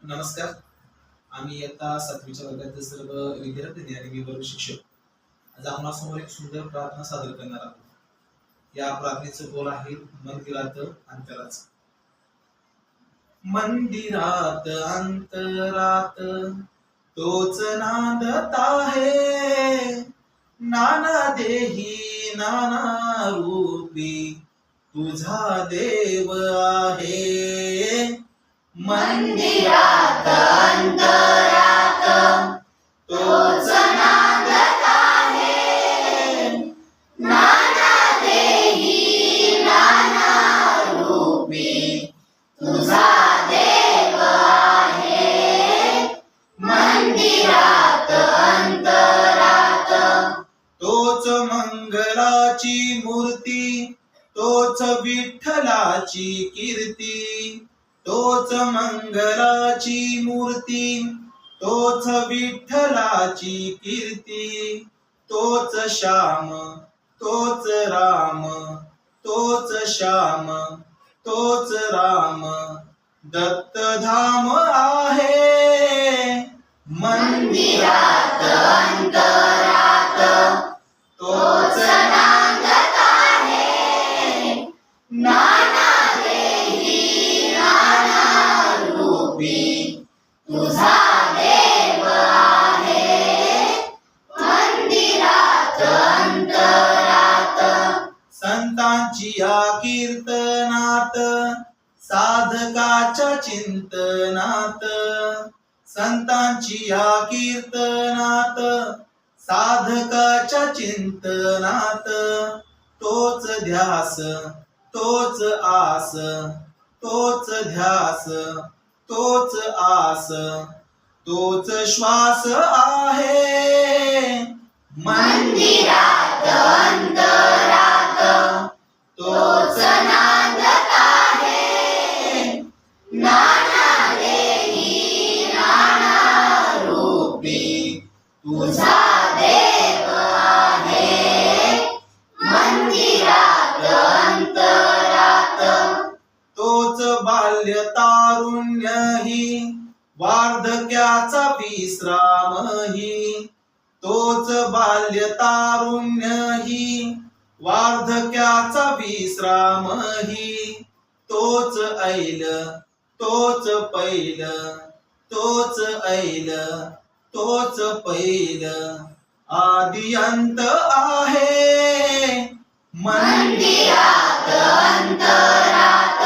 नमस्कार. आम्ही इयत्ता 7वीच्या वर्गातील सर्व विद्यार्थी आणि मी वर्ग शिक्षक आज आपणासमोर एक सुंदर प्रार्थना सादर करणार आहोत. या प्रार्थनेचं बोल आहे मंदिरात अंतरात. मंदिरात अंतरात तोच नांदत आहे, नाना देही नाना रूपी तुझा देव आहे. मंदिरात अंतरात तोच नांदत आहे, नाना देही नाना रूपी तुझा देव आहे. मंदिरात अंतरात तोच मंगलाची मूर्ती, तोच विठ्ठलाची कीर्ती. तोच मंगलाची मूर्ती, तोच विठ्ठलाची कीर्ती. तोच श्याम, तोच राम, तोच श्याम, तोच राम दत्तधाम आहे. मंदिरात अंतरात तोच नांदत आहे, नाना देही नाना रूपी तुझा देव आहे. मंदिरात अंतरात संतांची या कीर्तनात, साधकाच्या चिंतनात. संतांची या कीर्तनात, साधकाच्या चिंतनात. तोच ध्यास, तोच आस, तोच ध्यास, तोच आस, तोच श्वास आहे. मंदिरात अंतरात तोच नांदत आहे, नाना देही नाना रूपी तुझा देव आहे. मंदिरात अंतरात तोच बाल्य तारुण्यही, वार्धक्याचा विश्रामही. तोच बाल्य तारुण्यही, वार्धक्याचा विश्रामही. तोच ऐल, तोच पैल, तोच ऐल, तोच पैल आदि अंत आहे. मंदिरात अंतरात